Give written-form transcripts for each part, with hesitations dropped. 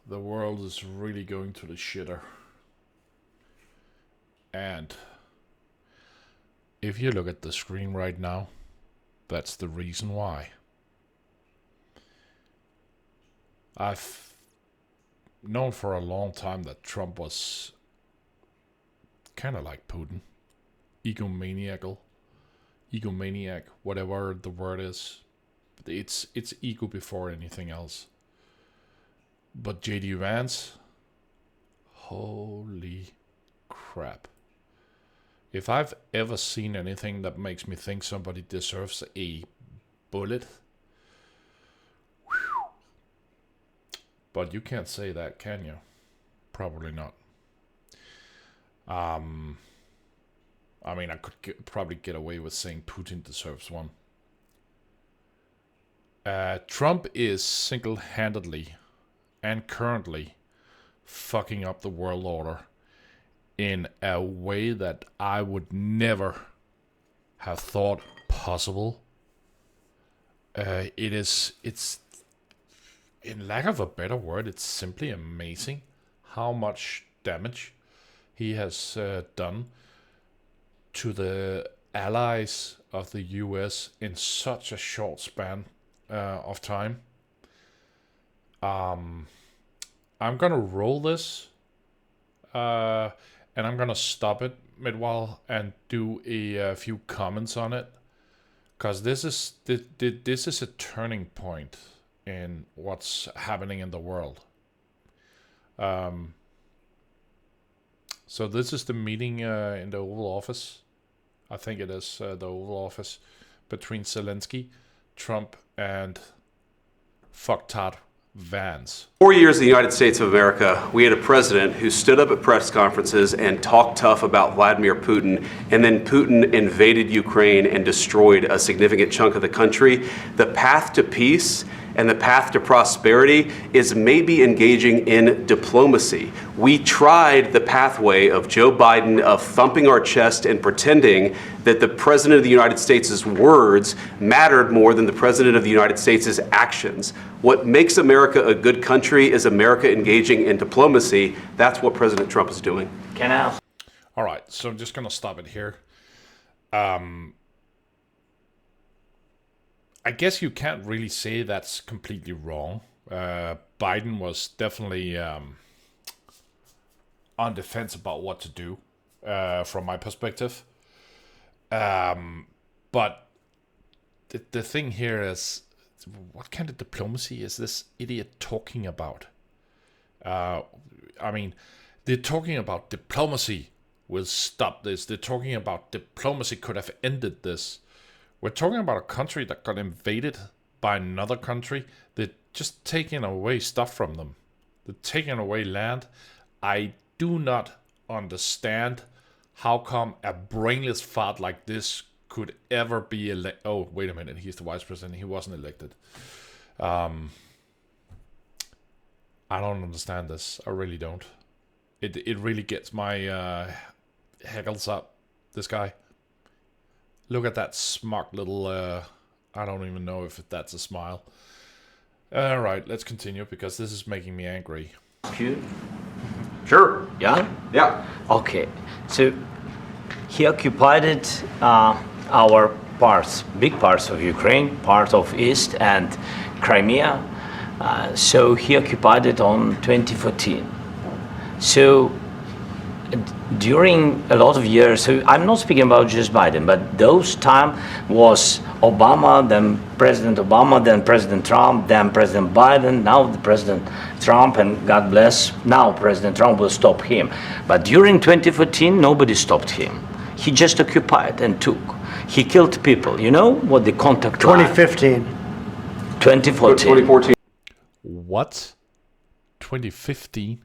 The world is really going to the shitter. And if you look at the screen right now, that's the reason why. I've known for a long time that Trump was kind of like Putin. Egomaniac, whatever the word is. It's ego before anything else. But JD Vance, holy crap. If I've ever seen anything that makes me think somebody deserves a bullet, whew. But you can't say that, can you? Probably not. I mean, I could probably get away with saying Putin deserves one. Trump is single-handedly and currently fucking up the world order in a way that I would never have thought possible. It's, in lack of a better word, it's simply amazing how much damage he has done to the allies of the US in such a short span of time. I'm gonna roll this, and I'm gonna stop it mid-while and do a few comments on it, because this is a turning point in what's happening in the world. So this is the meeting in the Oval Office. I think it is the Oval Office between Zelensky, Trump, and fucktard Vance. 4 years in the United States of America, we had a president who stood up at press conferences and talked tough about Vladimir Putin, and then Putin invaded Ukraine and destroyed a significant chunk of the country. The path to peace and the path to prosperity is maybe engaging in diplomacy. We tried the pathway of Joe Biden of thumping our chest and pretending that the President of the United States' words mattered more than the President of the United States' actions. What makes America a good country is America engaging in diplomacy. That's what President Trump is doing. Can I ask? All right, so I'm just going to stop it here. I guess you can't really say that's completely wrong. Biden was definitely on defense about what to do, from my perspective. But the thing here is, what kind of diplomacy is this idiot talking about? I mean, they're talking about diplomacy will stop this. They're talking about diplomacy could have ended this. We're talking about a country that got invaded by another country. They're just taking away stuff from them. They're taking away land. I do not understand how come a brainless fart like this could ever be elected. Oh, wait a minute. He's the vice president. He wasn't elected. I don't understand this. I really don't. It really gets my hackles up, this guy. Look at that smug little, I don't even know if that's a smile. All right, let's continue because this is making me angry. Sure. Yeah? Yeah. Okay. So he occupied it, our parts, big parts of Ukraine, part of East and Crimea. So he occupied it on 2014. So during a lot of years, so I'm not speaking about just Biden, but those time was Obama, then President Obama, then President Trump, then President Biden, now the President Trump, and God bless, now President Trump will stop him. But during 2014, nobody stopped him. He just occupied and took. He killed people. You know what the contact 2015. 2014. 2014. What? 2015?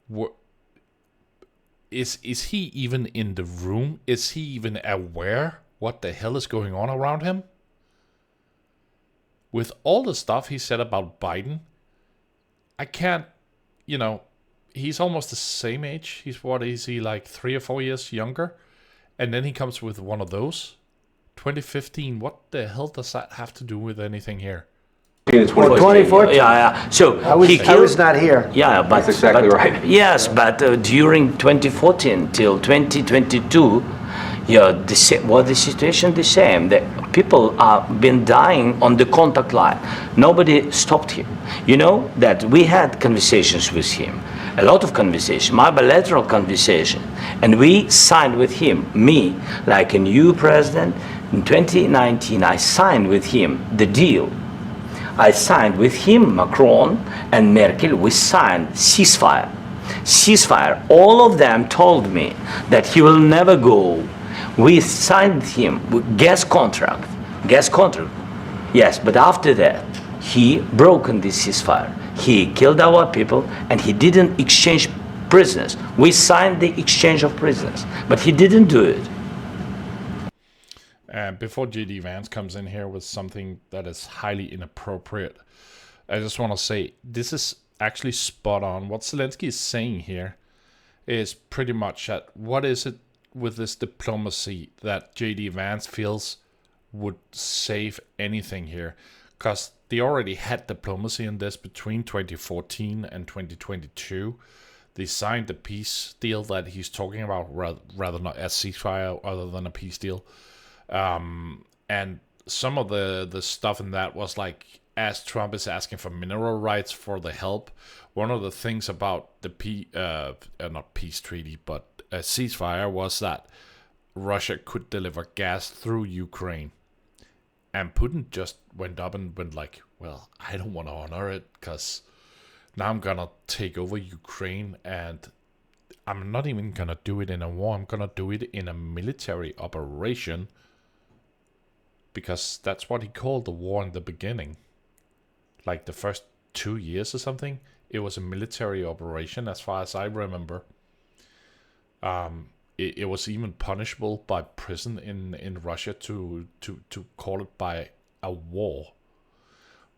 What? Is he even in the room? Is he even aware what the hell is going on around him? With all the stuff he said about Biden, I can't, he's almost the same age. What is he, like 3 or 4 years younger? And then he comes with one of those. 2015, what the hell does that have to do with anything here? In 2014. 2014. Yeah. So I was not here. Yeah, but That's exactly but- right. Yes, but during 2014 till 2022, yeah, the situation the same. The people have been dying on the contact line. Nobody stopped him. You know that we had conversations with him, a lot of conversation, my bilateral conversation, and we signed with him. Me, like a new president in 2019, I signed with him the deal. I signed with him, Macron and Merkel, we signed ceasefire. Ceasefire. All of them told me that he will never go. We signed him with gas contract. Yes, but after that, he broken this ceasefire. He killed our people and he didn't exchange prisoners. We signed the exchange of prisoners, but he didn't do it. Before JD Vance comes in here with something that is highly inappropriate, I just want to say this is actually spot on. What Zelensky is saying here is pretty much that what is it with this diplomacy that JD Vance feels would save anything here? Because they already had diplomacy in this between 2014 and 2022. They signed the peace deal that he's talking about, rather not a ceasefire other than a peace deal. And some of the stuff in that was like, as Trump is asking for mineral rights for the help, one of the things about the not peace treaty, but a ceasefire was that Russia could deliver gas through Ukraine. And Putin just went up and went like, well, I don't want to honor it because now I'm going to take over Ukraine and I'm not even going to do it in a war. I'm going to do it in a military operation. Because that's what he called the war in the beginning. Like the first 2 years or something, it was a military operation as far as I remember. It was even punishable by prison in Russia to call it by a war.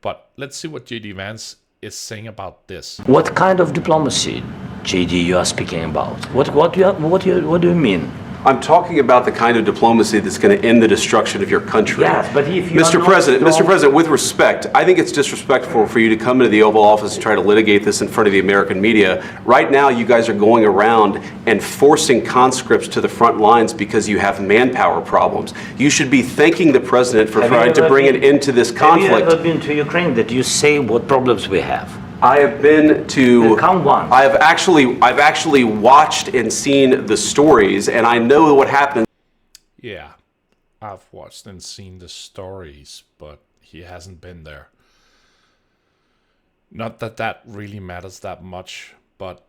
But let's see what JD Vance is saying about this. What kind of diplomacy, JD, you are speaking about? What do you mean? I'm talking about the kind of diplomacy that's going to end the destruction of your country. Yes, but if you Mr. are President, not Mr. President, with respect, I think it's disrespectful for you to come into the Oval Office and try to litigate this in front of the American media. Right now, you guys are going around and forcing conscripts to the front lines because you have manpower problems. You should be thanking the president for trying to bring an end to this conflict. Have you ever been to Ukraine that you say what problems we have? I have been to. Count one. I've actually watched and seen the stories, and I know what happens. Yeah, I've watched and seen the stories, but he hasn't been there. Not that that really matters that much, but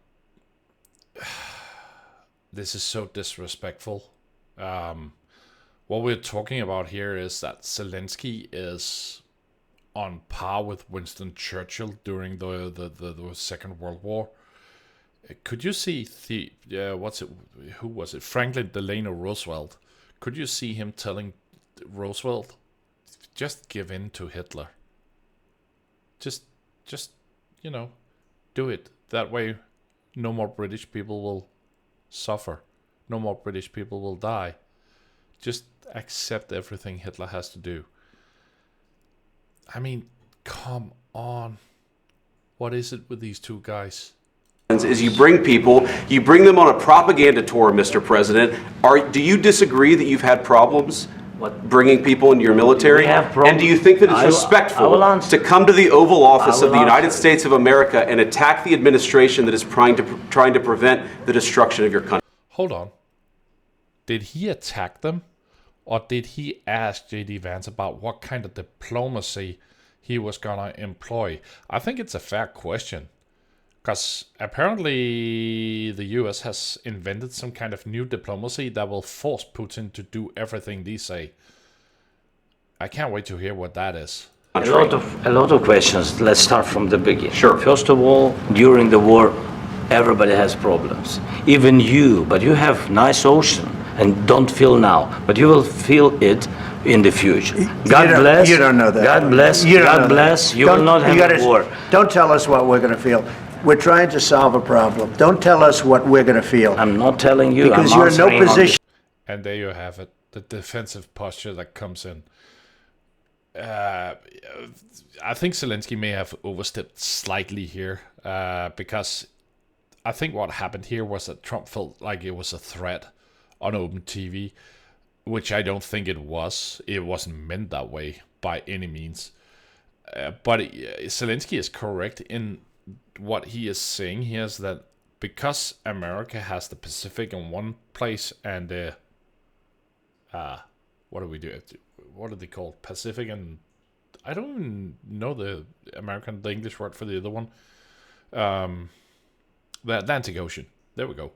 this is so disrespectful. What we're talking about here is that Zelensky is on par with Winston Churchill during the Second World War. Could you see who was it? Franklin Delano Roosevelt. Could you see him telling Roosevelt, just give in to Hitler? Just do it. That way no more British people will suffer. No more British people will die. Just accept everything Hitler has to do. I mean, come on. What is it with these two guys? Is you bring them on a propaganda tour, Mr. President. Do you disagree that you've had problems bringing people into your military? And do you think that it's respectful to come to the Oval Office of the United States of America and attack the administration that is trying to prevent the destruction of your country? Hold on. Did he attack them? Or did he ask JD Vance about what kind of diplomacy he was going to employ? I think it's a fair question. Because apparently the US has invented some kind of new diplomacy that will force Putin to do everything they say. I can't wait to hear what that is. A lot of questions. Let's start from the beginning. Sure. First of all, during the war, everybody has problems. Even you, but you have nice ocean and don't feel now, but you will feel it in the future. God bless. You don't know that. God bless. You don't God know bless. that. You will not have a war. Don't tell us what we're going to feel. We're trying to solve a problem. Don't tell us what we're going to feel. I'm not telling you. Because you're in no position. And there you have it. The defensive posture that comes in. I think Zelensky may have overstepped slightly here, because I think what happened here was that Trump felt like it was a threat on open TV, which I don't think it was. It wasn't meant that way by any means. But Zelensky is correct in what he is saying here, is that because America has the Pacific in one place and the what do we do? What are they called? Pacific and I don't even know the English word for the other one. The Atlantic Ocean. There we go.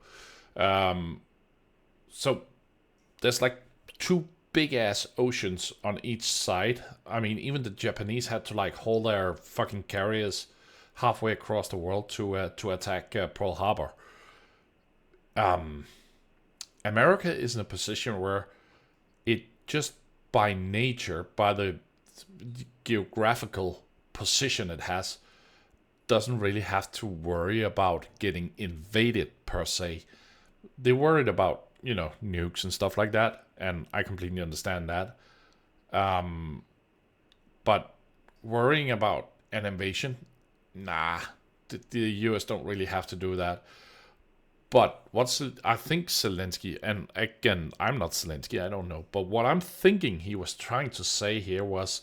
So there's like two big ass oceans on each side. I mean, even the Japanese had to like haul their fucking carriers halfway across the world to attack Pearl Harbor. America is in a position where it just by nature, by the geographical position it has, doesn't really have to worry about getting invaded per se. They're worried about, nukes and stuff like that, and I completely understand that. But worrying about an invasion, nah, the US don't really have to do that. But I think Zelensky, and again, I'm not Zelensky, I don't know, but what I'm thinking he was trying to say here was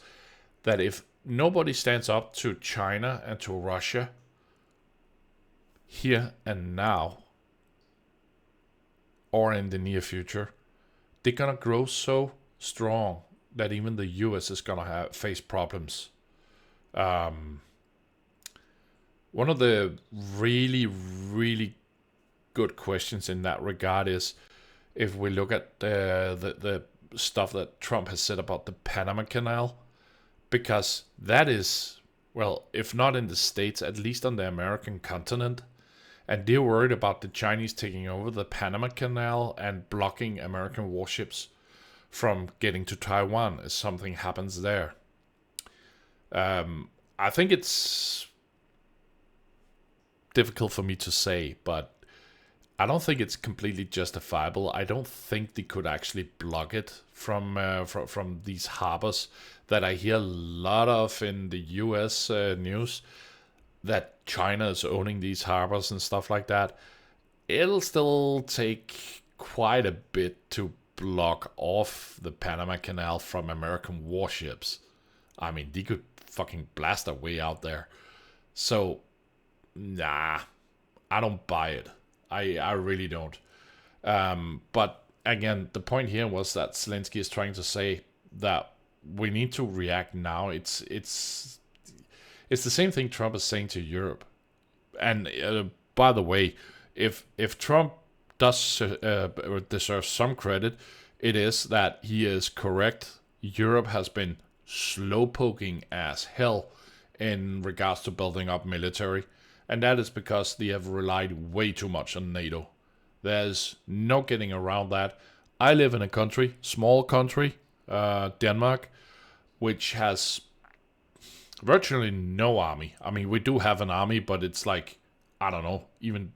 that if nobody stands up to China and to Russia here and now, or in the near future, they're gonna grow so strong that even the US is gonna face problems. One of the really, really good questions in that regard is if we look at the stuff that Trump has said about the Panama Canal, because that is, well, if not in the States, at least on the American continent, and they're worried about the Chinese taking over the Panama Canal and blocking American warships from getting to Taiwan if something happens there. I think it's difficult for me to say, but I don't think it's completely justifiable. I don't think they could actually block it from these harbors that I hear a lot of in the U.S. News, that China is owning these harbors and stuff like that. It'll still take quite a bit to block off the Panama Canal from American warships. I mean, they could fucking blast their way out there. So, nah, I don't buy it. I really don't. But again, the point here was that Zelensky is trying to say that we need to react now. It's the same thing Trump is saying to Europe. And by the way, if Trump does deserve some credit, it is that he is correct. Europe has been slowpoking as hell in regards to building up military. And that is because they have relied way too much on NATO. There's no getting around that. I live in a country, small country, Denmark, which has virtually no army. I mean, we do have an army, but it's like, I don't know, even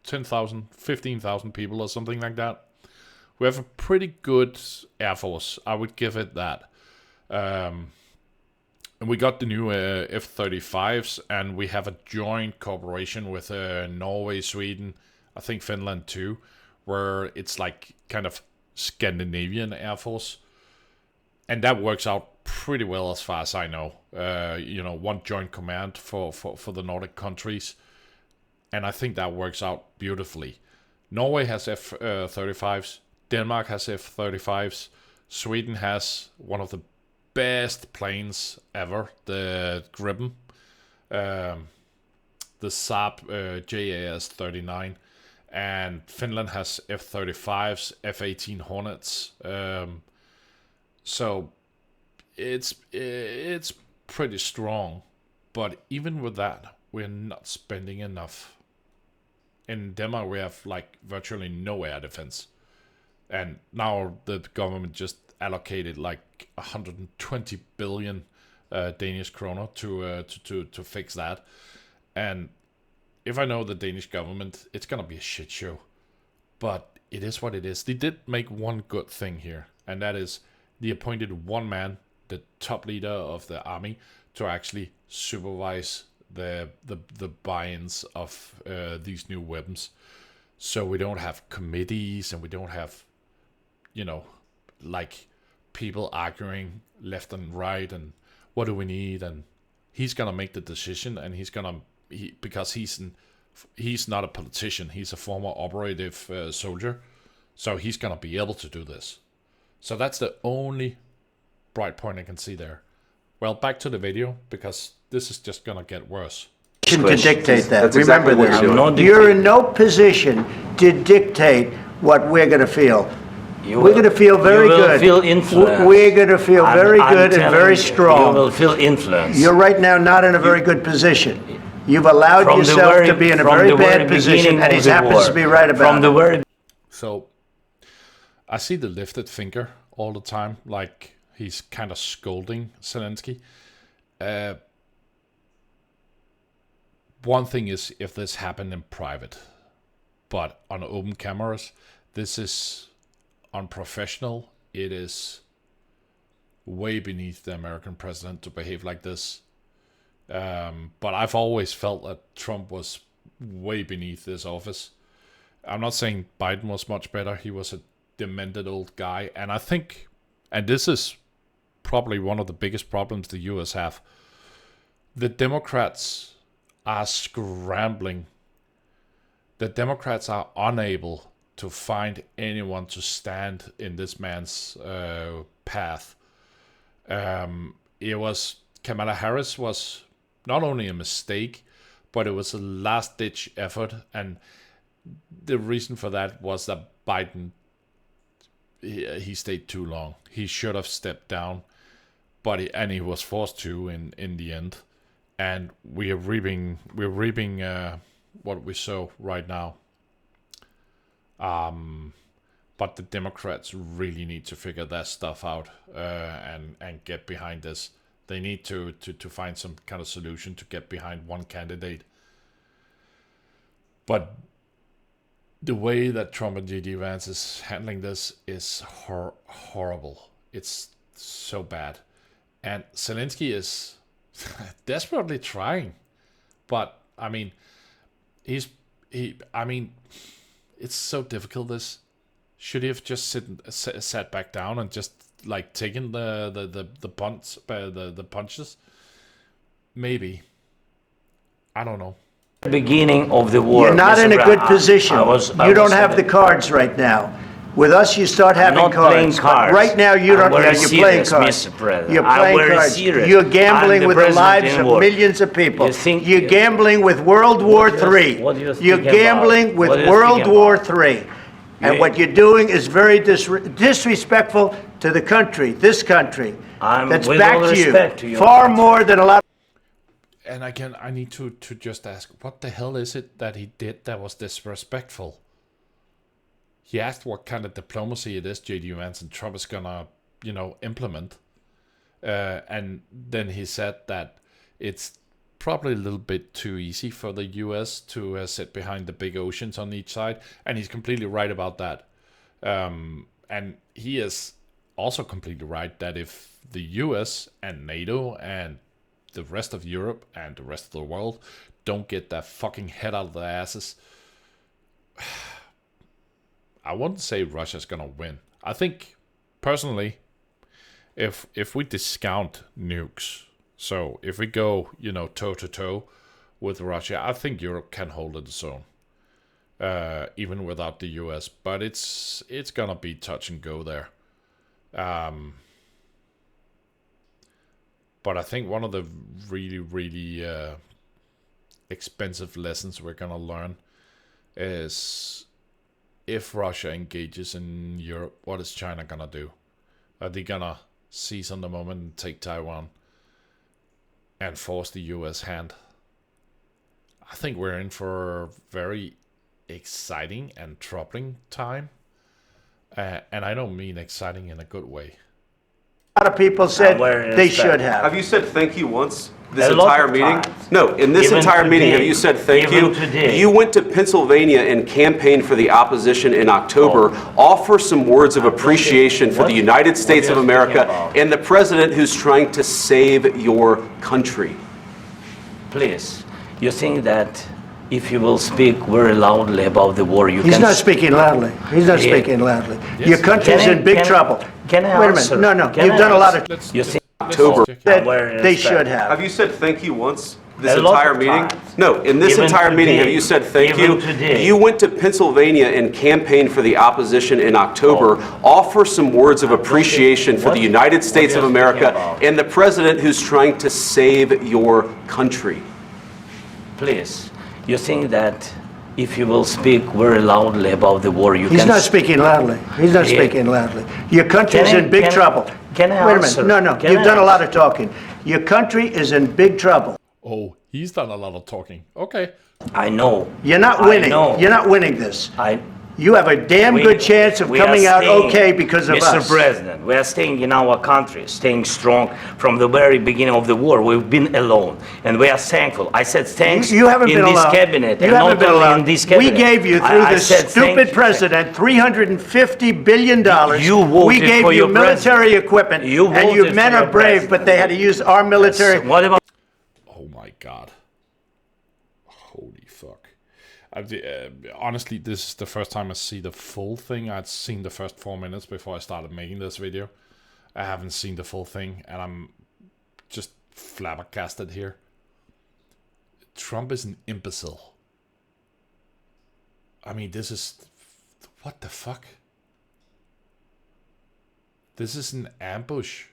10,000, 15,000 people or something like that. We have a pretty good Air Force. I would give it that. And we got the new F-35s, and we have a joint cooperation with Norway, Sweden, I think Finland too, where it's like kind of Scandinavian Air Force. And that works out pretty well as far as I know. One joint command for the Nordic countries. And I think that works out beautifully. Norway has F-35s. Denmark has F-35s. Sweden has one of the best planes ever, the Gripen, the Saab JAS-39, and Finland has F-35s, F-18 Hornets. So it's pretty strong, but even with that, we're not spending enough. In Denmark, we have like virtually no air defense, and now the government just allocated like 120 billion Danish kroner to fix that. And if I know the Danish government, it's gonna be a shit show. But it is what it is. They did make one good thing here, and that is they appointed one man the top leader of the army to actually supervise the buy-ins of these new weapons. So we don't have committees and we don't have, like people arguing left and right and what do we need, and he's gonna make the decision, and because he's not a politician, he's a former operative soldier, so he's gonna be able to do this. So that's the only bright point I can see there. Well, back to the video, because this is just gonna get worse. To dictate that. That's Remember exactly what this. you're doing. You're in no position to dictate what we're going to feel. We're going to feel very you will good. Feel influenced. We're going to feel very good and very strong. You will feel influence. You're right now not in a very good position. You've allowed yourself to be in a very bad position, and he happens to be right about it. So I see the lifted finger all the time, like he's kind of scolding Zelensky. One thing is if this happened in private, but on open cameras, this is unprofessional. It is way beneath the American president to behave like this. But I've always felt that Trump was way beneath this office. I'm not saying Biden was much better. He was a demented old guy. And I think, and this is probably one of the biggest problems the US have, the Democrats are scrambling. The Democrats are unable to find anyone to stand in this man's path. Kamala Harris was not only a mistake, but it was a last-ditch effort, and the reason for that was that Biden, he stayed too long. He should have stepped down, but he was forced to in the end. And we're reaping what we sow right now. But the Democrats really need to figure that stuff out and get behind this. They need to find some kind of solution to get behind one candidate. But the way that Trump and J.D. Vance is handling this is horrible. It's so bad. And Zelensky is desperately trying, but I mean, it's so difficult. This should he have just sat back down and just like taken the punches? Maybe, I don't know. Beginning of the war. You're not in a good position. You don't have the the cards right now. With us, you start having not playing cards. cards. But right now, you I'm don't. very You're playing serious, cards. Mr. President. You're I'm playing very cards. serious. You're I'm gambling the with the president lives in of war. millions of people. You You're gambling with World War III. what do you think You're about? gambling with What do you World think War about? III. And what you're doing is very disrespectful to the country, this country. That's with back all to you. respect to your Far country. more than a lot. And again, I need to just ask, what the hell is it that he did that was disrespectful? He asked what kind of diplomacy it is J.D. Vance and Trump is gonna, implement. And then he said that it's probably a little bit too easy for the U.S. to sit behind the big oceans on each side. And he's completely right about that. And he is also completely right that if the U.S. and NATO and the rest of Europe and the rest of the world don't get that fucking head out of their asses, I wouldn't say Russia's gonna win. I think, personally, if we discount nukes, so if we go, toe to toe with Russia, I think Europe can hold its own, even without the US. But it's gonna be touch and go there. But I think one of the really, really expensive lessons we're gonna learn is, if Russia engages in Europe, what is China gonna do? Are they gonna seize on the moment and take Taiwan and force the US hand? I think we're in for a very exciting and troubling time. And I don't mean exciting in a good way. A lot of people said Where is they that? should have. Have you said thank you once? This entire meeting? No, in this entire meeting, have you said thank you? You went to Pennsylvania and campaigned for the opposition in October. Offer some words of appreciation for the United States of America and the president who's trying to save your country. Please, you think that if you will speak very loudly about the war, He's not speaking loudly. He's not speaking loudly. Yes. Your country's in big trouble. Can I Wait a minute. No, you've done a lot of... You think October. They should have. Have you said thank you once? This entire meeting? No, in this entire meeting, have you said thank you? You went to Pennsylvania and campaigned for the opposition in October. Offer some words of appreciation for the United States of America and the president who's trying to save your country. Please, you think that if you will speak very loudly about the war, you He's not speaking loudly. He's not speaking loudly. Your country's in big trouble. Can I Wait a minute. No, you've done a lot of talking. Your country is in big trouble. Oh, he's done a lot of talking. Okay. I know. You're not winning. You're not winning this. You have a damn good chance of coming out okay because of us. Mr. President, we are staying in our country, staying strong from the very beginning of the war. We've been alone, and we are thankful. I said thanks you haven't in been this alone. cabinet, you and haven't not been only alone. in this cabinet. We gave you, through this stupid president, $350 billion. You voted we gave for you your military equipment, You and you voted men for are your brave, president. but they had to use our military. Yes. What about? Oh my God. Holy fuck. Honestly, this is the first time I see the full thing. I'd seen the first 4 minutes before I started making this video. I haven't seen the full thing, and I'm just flabbergasted here. Trump is an imbecile. I mean, this is... What the fuck? This is an ambush.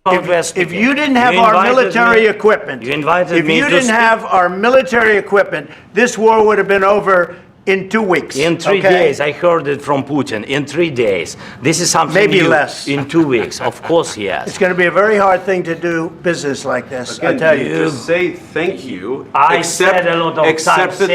If you didn't have our military equipment, if you didn't have our military equipment, this war would have been over in 2 weeks. In 3 days, I heard it from Putin. In 3 days, this is something maybe new. less. In 2 weeks, of course, yes. It's going to be a very hard thing to do business like this. I tell you. Just say thank you. I said a lot of times to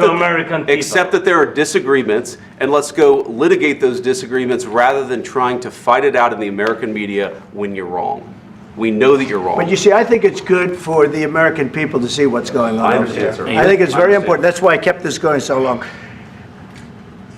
American people. Accept that there are disagreements, and let's go litigate those disagreements rather than trying to fight it out in the American media when you're wrong. We know that you're wrong. But you see, I think it's good for the American people to see what's going on. I understand, sir. I think it's very important. That's why I kept this going so long.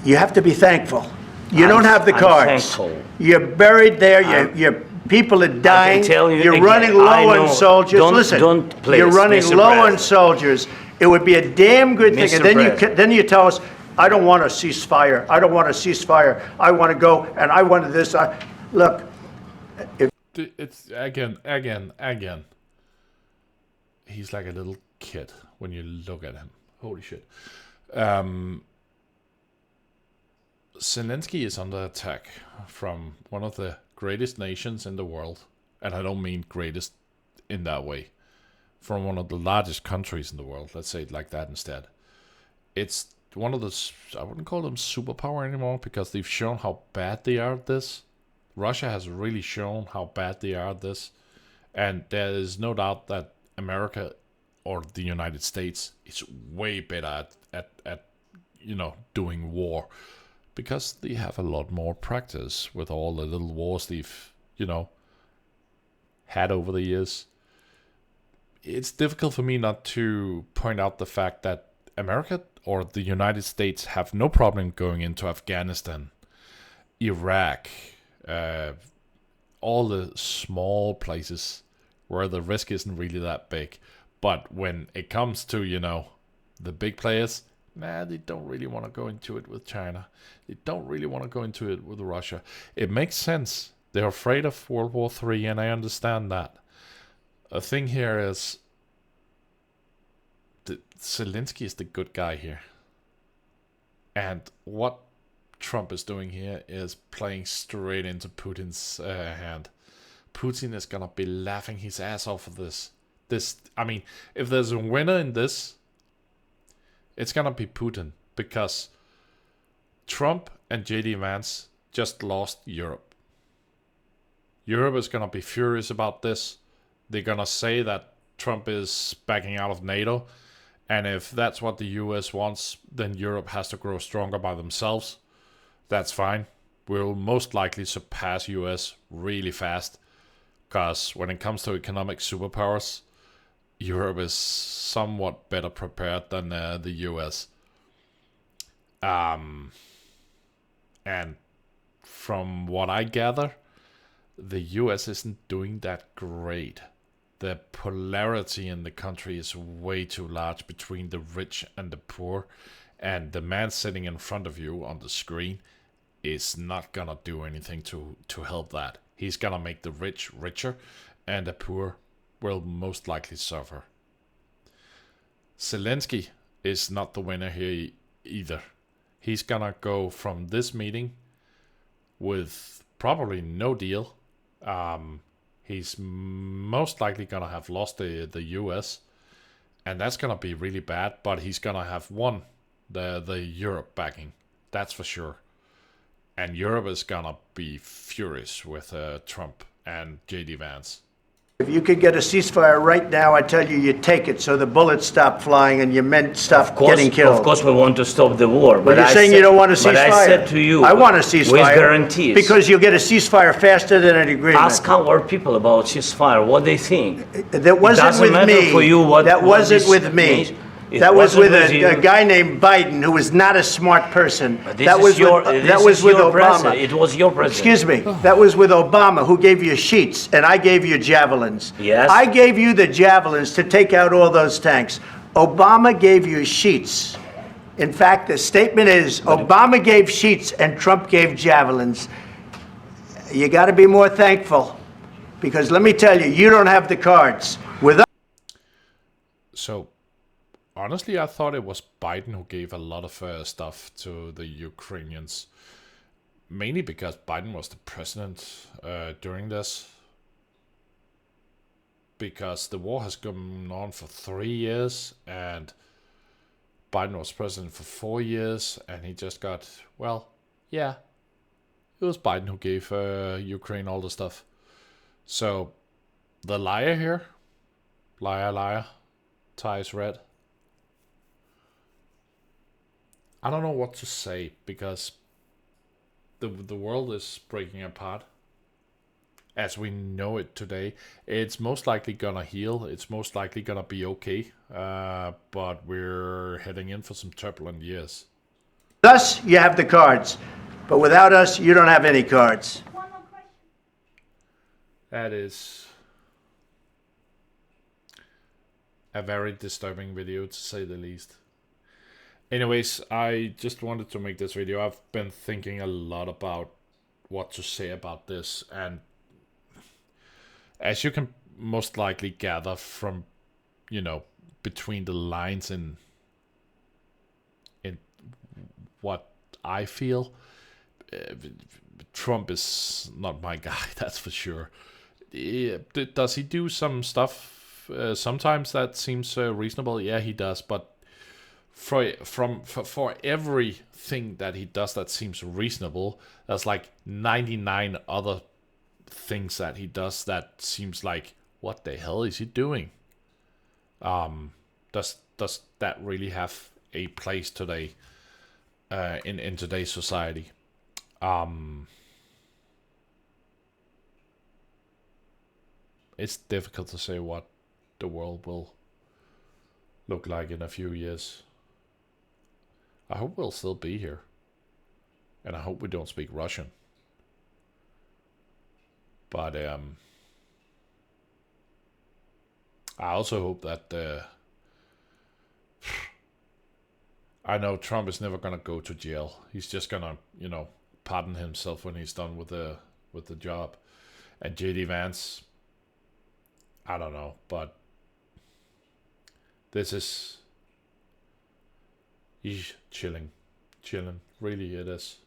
You have to be thankful. You don't have the cards. Thankful. You're buried there. Your people are dying. Tell you you're again, running low on soldiers. Listen, please, you're running Mr. low President. on soldiers. It would be a damn good thing. Mr. And then you tell us, I don't want a ceasefire. I don't want a ceasefire. I want to go, and I want this. Look. It's again. He's like a little kid when you look at him. Holy shit. Zelensky is under attack from one of the greatest nations in the world. And I don't mean greatest in that way. From one of the largest countries in the world. Let's say it like that instead. It's one of the... I wouldn't call them superpower anymore because they've shown how bad they are at this. Russia has really shown how bad they are at this. And there is no doubt that America or the United States is way better at doing war. Because they have a lot more practice with all the little wars they've, had over the years. It's difficult for me not to point out the fact that America or the United States have no problem going into Afghanistan, Iraq, all the small places where the risk isn't really that big. But when it comes to, the big players, they don't really want to go into it with China. They don't really want to go into it with Russia. It makes sense. They're afraid of World War III, and I understand that. The thing here is Zelensky is the good guy here. And what Trump is doing here is playing straight into Putin's hand. Putin is gonna be laughing his ass off of this. If there's a winner in this, it's gonna be Putin, because Trump and JD Vance just lost Europe. Europe is gonna be furious about this. They're gonna say that Trump is backing out of NATO, and if that's what the US wants, then Europe has to grow stronger by themselves. That's fine. We'll most likely surpass US really fast, because when it comes to economic superpowers, Europe is somewhat better prepared than the US. And from what I gather, the US isn't doing that great. The polarity in the country is way too large between the rich and the poor, and the man sitting in front of you on the screen is not gonna do anything to help that. He's gonna make the rich richer, and the poor will most likely suffer. Zelensky is not the winner here either. He's gonna go from this meeting with probably no deal. He's most likely gonna have lost the US, and that's gonna be really bad. But he's gonna have won the Europe backing, that's for sure. And Europe is gonna be furious with Trump and JD Vance. If you could get a ceasefire right now, I tell you, you take it so the bullets stop flying and your men stop getting killed. Of course, we want to stop the war. But you're saying you don't want a ceasefire. But I said to you, I want a ceasefire. With guarantees. Because you'll get a ceasefire faster than an agreement. Ask our people about ceasefire, what they think. That wasn't with me. For you that wasn't with me. That was with a guy named Biden, who was not a smart person. That was with Obama. It was your president. Excuse me. That was with Obama, who gave you sheets, and I gave you javelins. Yes. I gave you the javelins to take out all those tanks. Obama gave you sheets. In fact, the statement is Obama gave sheets and Trump gave javelins. You got to be more thankful, because let me tell you, you don't have the cards. So, honestly, I thought it was Biden who gave a lot of stuff to the Ukrainians. Mainly because Biden was the president during this. Because the war has gone on for 3 years, and Biden was president for 4 years, and he just got, well, yeah, it was Biden who gave Ukraine all the stuff. So, the liar here, liar, ties red. I don't know what to say, because the world is breaking apart as we know it today. It's most likely gonna heal. It's most likely gonna be okay. But we're heading in for some turbulent years. With us, you have the cards. But without us, you don't have any cards. One more question. That is a very disturbing video, to say the least. Anyways, I just wanted to make this video. I've been thinking a lot about what to say about this, and as you can most likely gather from, between the lines in what I feel, Trump is not my guy, that's for sure. Does he do some stuff sometimes that seems reasonable? Yeah, he does, but for everything that he does that seems reasonable, there's like 99 other things that he does that seems like, what the hell is he doing? Does that really have a place today in today's society? It's difficult to say what the world will look like in a few years. I hope we'll still be here. And I hope we don't speak Russian. But I also hope that I know Trump is never gonna go to jail. He's just gonna, pardon himself when he's done with the job. And JD Vance, I don't know, but this is chilling, really it is.